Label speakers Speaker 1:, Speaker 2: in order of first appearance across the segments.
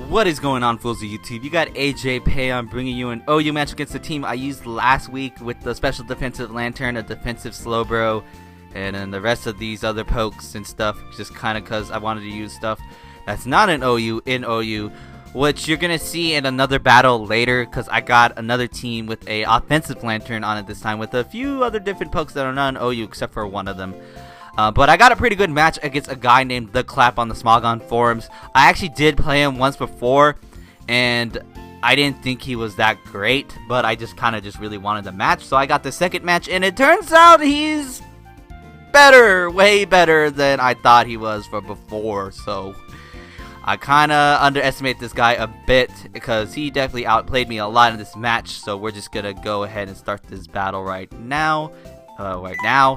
Speaker 1: What is going on, fools of YouTube? You got AJayPay. I'm bringing you an OU match against the team I used last week with the special defensive lantern, a defensive slowbro, and then the rest of these other pokes and stuff, just kind of because I wanted to use stuff that's not an OU in OU, which you're going to see in another battle later because I got another team with a offensive lantern on it this time with a few other different pokes that are not an OU except for one of them. But I got a pretty good match against a guy named theclapp on the Smogon forums. I actually did play him once before, and I didn't think he was that great, but I just kind of really wanted the match. So I got the second match, and it turns out he's better, way better than I thought he was from before. So I kind of underestimate this guy a bit because he definitely outplayed me a lot in this match. So we're just going to go ahead and start this battle right now.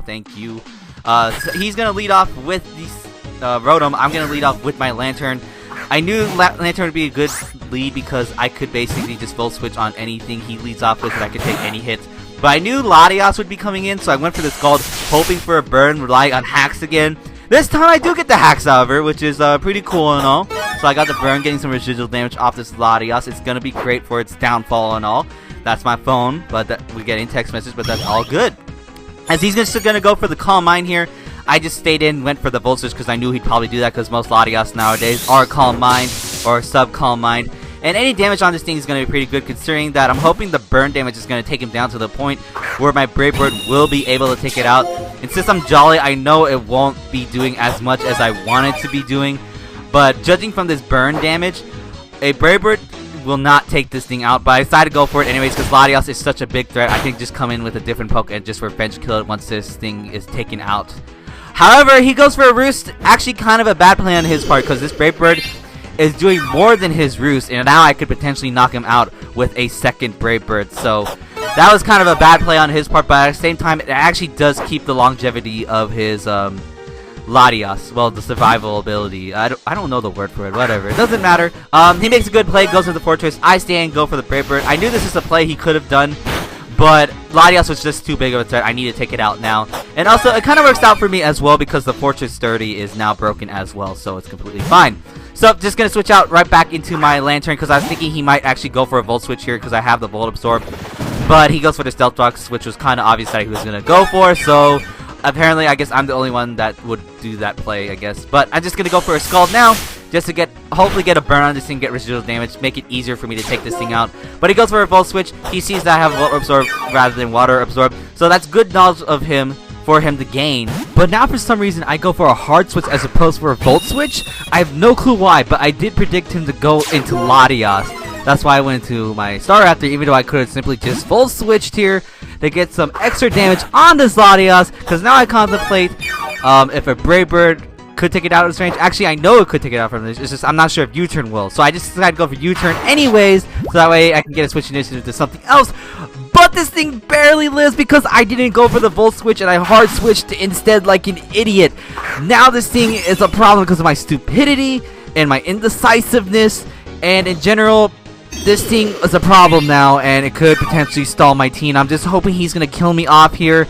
Speaker 1: Thank you. So he's going to lead off with these Rotom. I'm going to lead off with my Lantern. I knew Lantern would be a good lead because I could basically just full switch on anything he leads off with and I could take any hits. But I knew Latias would be coming in, so I went for the Scald, hoping for a burn, relying on hacks again. This time I do get the hacks, however, which is pretty cool and all. So I got the burn, getting some residual damage off this Latias. It's going to be great for its downfall and all. That's my phone, but we're getting text message, but that's all good. As he's just going to go for the Calm Mind here, I just stayed in, went for the Volt Switch because I knew he'd probably do that because most Latias nowadays are Calm Mind or sub-Calm Mind. And any damage on this thing is going to be pretty good considering that I'm hoping the burn damage is going to take him down to the point where my Brave Bird will be able to take it out. And since I'm Jolly, I know it won't be doing as much as I want it to be doing. But judging from this burn damage, a Brave Bird will not take this thing out, but I decided to go for it anyways because Latias is such a big threat. I think just come in with a different poke and just revenge kill it once this thing is taken out. However, he goes for a Roost. Actually kind of a bad play on his part because this Brave Bird is doing more than his Roost, and now I could potentially knock him out with a second Brave Bird. So that was kind of a bad play on his part, but at the same time it actually does keep the longevity of his Latias, well, the survival ability. I don't know the word for it, whatever, it doesn't matter. He makes a good play, goes for the Fortress. I stay and go for the Brave Bird. I knew this is a play he could have done, but Latias was just too big of a threat. I need to take it out now. And also, it kind of works out for me as well because the Fortress 30 is now broken as well, so it's completely fine. So, just going to switch out right back into my Lantern because I was thinking he might actually go for a Volt Switch here because I have the Volt Absorb. But he goes for the Stealth Rocks, which was kind of obvious that he was going to go for, so apparently, I guess I'm the only one that would do that play, I guess. But I'm just going to go for a Scald now, just to hopefully get a burn on this thing, get residual damage, make it easier for me to take this thing out. But he goes for a Volt Switch. He sees that I have Volt Absorb rather than Water Absorb. So that's good knowledge of him for him to gain. But now for some reason, I go for a Hard Switch as opposed for a Volt Switch. I have no clue why, but I did predict him to go into Latias. That's why I went into my Star Raptor, even though I could have simply just full switched here to get some extra damage on this Latias, because now I contemplate if a Brave Bird could take it out of this range. Actually, I know it could take it out from this. It's just I'm not sure if U-Turn will. So I just decided to go for U-Turn anyways, so that way I can get a switch initiative to something else. But this thing barely lives because I didn't go for the Volt Switch and I hard switched instead like an idiot. Now this thing is a problem because of my stupidity and my indecisiveness, and in general, this thing is a problem now, and it could potentially stall my team. I'm just hoping he's going to kill me off here.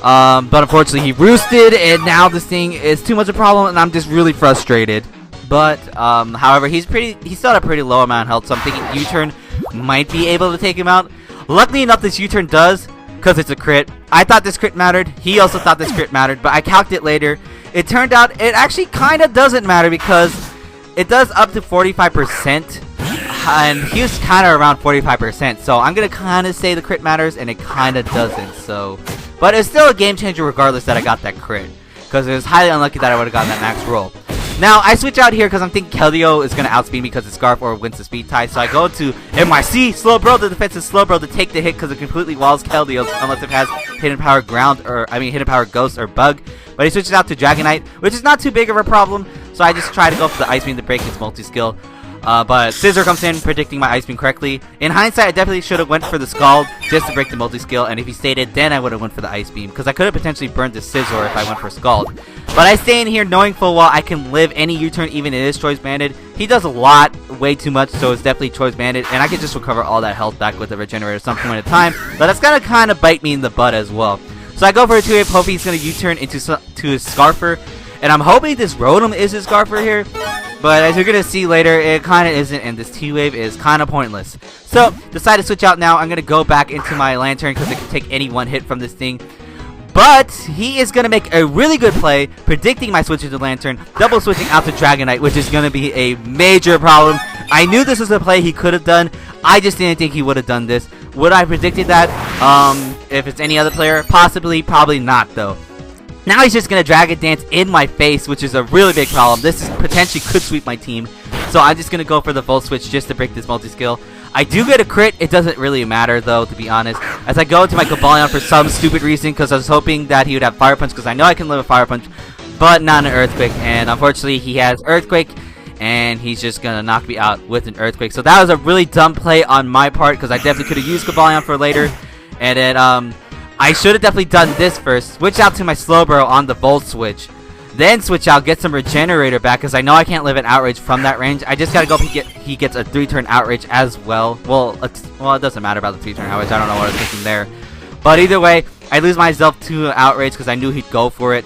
Speaker 1: But unfortunately, he roosted, and now this thing is too much of a problem, and I'm just really frustrated. But, however, he's still at a pretty low amount of health, so I'm thinking U-Turn might be able to take him out. Luckily enough, this U-Turn does, because it's a crit. I thought this crit mattered. He also thought this crit mattered, but I calced it later. It turned out it actually kind of doesn't matter because it does up to 45%. And he was kind of around 45%, so I'm going to kind of say the crit matters, and it kind of doesn't, so. But it's still a game changer regardless that I got that crit, because it was highly unlucky that I would have gotten that max roll. Now, I switch out here because I'm thinking Keldeo is going to outspeed me because it's Scarf or wins the speed tie, so I go to NYC, Slowbro, the defensive Slowbro, to take the hit because it completely walls Keldeo's, unless it has Hidden Power Hidden Power Ghost or Bug. But he switches out to Dragonite, which is not too big of a problem, so I just try to go for the Ice Beam to break his multi-skill. But Scissor comes in, predicting my Ice Beam correctly. In hindsight, I definitely should have went for the Scald just to break the multi-skill, and if he stayed in, then I would have went for the Ice Beam, because I could have potentially burned the Scissor if I went for Scald. But I stay in here knowing full well I can live any U-turn, even if it is Choice Banded. He does a lot, way too much, so it's definitely Choice Banded, and I can just recover all that health back with the Regenerator at some point in time, but that's gonna kind of bite me in the butt as well. So I go for a 2-hit, hoping he's gonna U-turn into his Scarfer. And I'm hoping this Rotom is his Scarfer here. But as you're going to see later, it kind of isn't, and this T-Wave is kind of pointless. So, decide to switch out now. I'm going to go back into my Lantern because it can take any one hit from this thing. But he is going to make a really good play, predicting my switch to Lantern, double switching out to Dragonite, which is going to be a major problem. I knew this was a play he could have done. I just didn't think he would have done this. Would I have predicted that? If it's any other player, possibly, probably not, though. Now he's just going to Dragon Dance in my face, which is a really big problem. This is potentially could sweep my team. So I'm just going to go for the Volt Switch just to break this multi-skill. I do get a crit. It doesn't really matter, though, to be honest. As I go into my Cobalion for some stupid reason, because I was hoping that he would have Fire Punch, because I know I can live a Fire Punch, but not an Earthquake. And unfortunately, he has Earthquake, and he's just going to knock me out with an Earthquake. So that was a really dumb play on my part, because I definitely could have used Cobalion for later. And then, I should have definitely done this first. Switch out to my Slowbro on the Volt Switch. Then switch out, get some Regenerator back, because I know I can't live an Outrage from that range. I just gotta go he gets a 3-turn Outrage as well. Well, it doesn't matter about the 3-turn Outrage. I don't know what I was thinking there. But either way, I lose myself to an Outrage because I knew he'd go for it.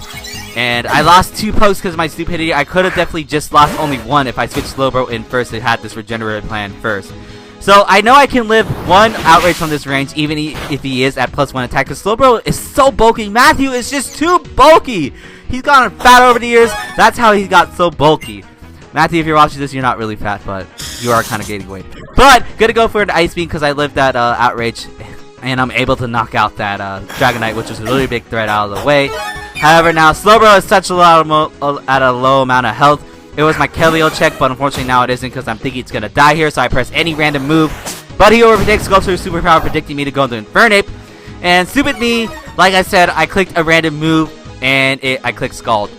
Speaker 1: And I lost 2 pokes because of my stupidity. I could have definitely just lost only 1 if I switched Slowbro in first and had this Regenerator plan first. So, I know I can live 1 Outrage from this range, even if he is at +1 attack, because Slowbro is so bulky. Matthew is just too bulky. He's gotten fat over the years. That's how he got so bulky. Matthew, if you're watching this, you're not really fat, but you are kind of gaining weight. But, gonna go for an Ice Beam, because I lived that Outrage, and I'm able to knock out that Dragonite, which was a really big threat out of the way. However, now, Slowbro is such at a low amount of health. It was my Keldeo check, but unfortunately now it isn't because I'm thinking it's going to die here, so I press any random move. But he overpredicts, goes for his superpower, predicting me to go into Infernape. And stupid me, like I said, I clicked a random move, and I clicked Scald.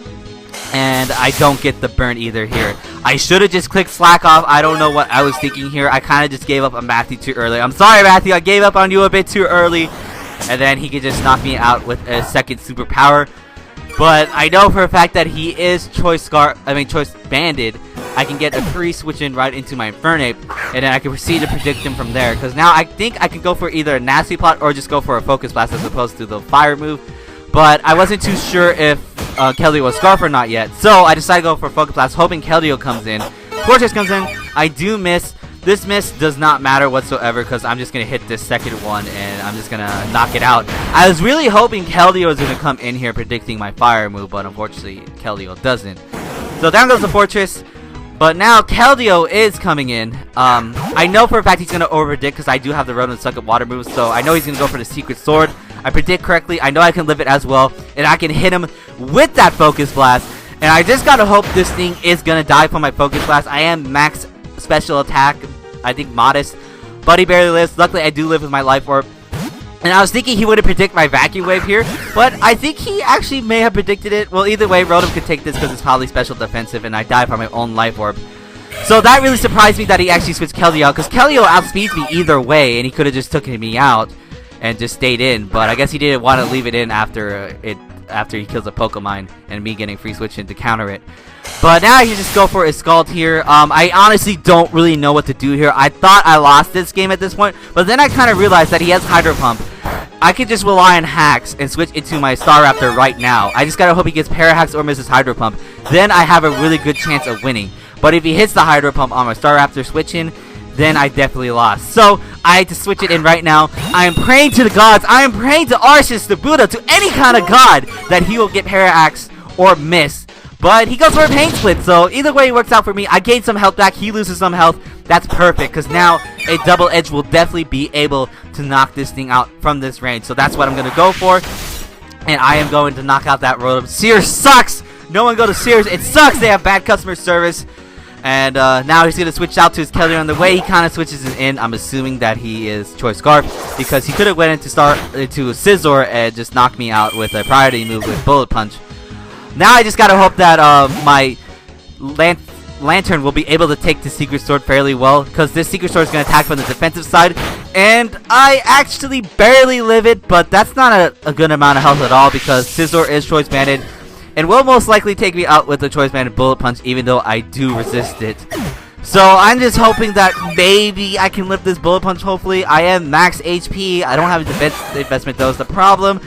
Speaker 1: And I don't get the burn either here. I should have just clicked Slack Off. I don't know what I was thinking here. I kind of just gave up on Matthew too early. I'm sorry, Matthew, I gave up on you a bit too early. And then he could just knock me out with a second superpower. But I know for a fact that he is choice banded. I can get a free switch in right into my Infernape, and then I can proceed to predict him from there. Because now I think I can go for either a Nasty Plot or just go for a Focus Blast as opposed to the Fire move. But I wasn't too sure if Keldeo was Scarf or not yet. So I decided to go for Focus Blast, hoping Keldeo comes in. Fortress comes in. I do miss. This miss does not matter whatsoever because I'm just going to hit this second one and I'm just going to knock it out. I was really hoping Keldeo was going to come in here predicting my Fire move, but unfortunately Keldeo doesn't. So down goes the Fortress. But now Keldeo is coming in. I know for a fact he's going to over-predict because I do have the Rotom Suck Up Water move, so I know he's going to go for the Secret Sword. I predict correctly. I know I can live it as well, and I can hit him with that Focus Blast. And I just got to hope this thing is going to die from my Focus Blast. I am max special attack, I think modest, but he barely lives. Luckily I do live with my Life Orb, and I was thinking he would have predicted my Vacuum Wave here, but I think he actually may have predicted it. Well, either way, Rotom could take this because it's probably special defensive and I die from my own Life Orb. So that really surprised me that he actually switched Keldeo out, because Keldeo outspeeds me either way and he could have just taken me out and just stayed in, but I guess he didn't want to leave it in after he kills a Pokemon and me getting free switch in to counter it. But now he just go for his Scald here. I honestly don't really know what to do here. I thought I lost this game at this point, but then I kind of realized that he has Hydro Pump. I could just rely on hacks and switch into my Staraptor right now. I just gotta hope he gets Parahacks or misses Hydro Pump. Then I have a really good chance of winning. But if he hits the Hydro Pump on my Staraptor switch in, then I definitely lost. So I had to switch it in right now. I am praying to the gods. I am praying to Arceus, the Buddha, to any kind of god that he will get Parahacks or miss. But he goes for a Pain Split, so either way it works out for me. I gain some health back, he loses some health. That's perfect, because now a Double Edge will definitely be able to knock this thing out from this range. So that's what I'm going to go for. And I am going to knock out that Rotom. Sears sucks! No one go to Sears. It sucks! They have bad customer service. And now he's going to switch out to his Keldeo on the way. He kind of switches it in. I'm assuming that he is Choice Scarf, because he could have went into Scizor and just knocked me out with a priority move with Bullet Punch. Now I just gotta hope that my Lantern will be able to take the Secret Sword fairly well, because this Secret Sword is going to attack from the defensive side, and I actually barely live it, but that's not a good amount of health at all, because Scizor is Choice Banded, and will most likely take me out with the Choice Banded Bullet Punch, even though I do resist it. So I'm just hoping that maybe I can lift this Bullet Punch, hopefully. I am max HP, I don't have a defense investment though, is the problem.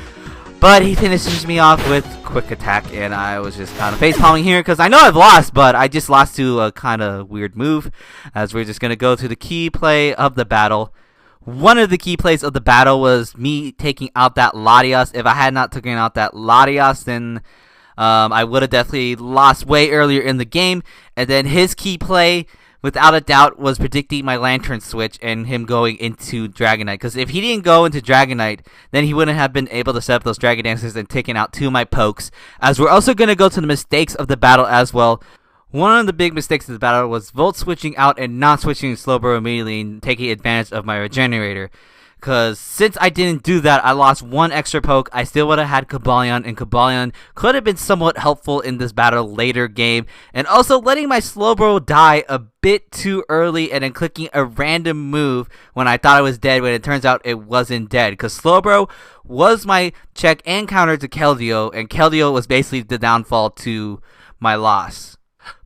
Speaker 1: But he finishes me off with quick attack, and I was just kind of face-palming here because I know I've lost, but I just lost to a kind of weird move, as we're just going to go to the key play of the battle. One of the key plays of the battle was me taking out that Latias. If I had not taken out that Latias, then I would have definitely lost way earlier in the game. And then his key play, without a doubt, was predicting my Lantern switch and him going into Dragonite. Because if he didn't go into Dragonite, then he wouldn't have been able to set up those Dragon Dancers and taking out 2 of my pokes. As we're also going to go to the mistakes of the battle as well. One of the big mistakes of the battle was Volt switching out and not switching to Slowbro immediately and taking advantage of my Regenerator. Because since I didn't do that, I lost 1 extra poke. I still would have had Cobalion, and Cobalion could have been somewhat helpful in this battle later game. And also letting my Slowbro die a bit too early and then clicking a random move when I thought it was dead, when it turns out it wasn't dead. Because Slowbro was my check and counter to Keldeo, and Keldeo was basically the downfall to my loss.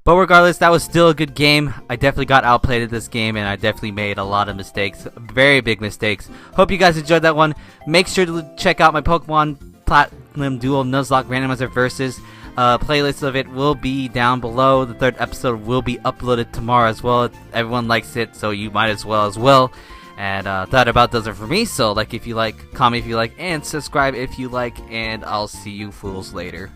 Speaker 1: But regardless, that was still a good game. I definitely got outplayed at this game, and I definitely made a lot of mistakes. Very big mistakes. Hope you guys enjoyed that one. Make sure to check out my Pokemon Platinum Duel Nuzlocke Randomizer Versus. Playlist of it will be down below. The 3rd episode will be uploaded tomorrow as well. Everyone likes it, so you might as well. And that about does it for me. So like if you like, comment if you like, and subscribe if you like. And I'll see you fools later.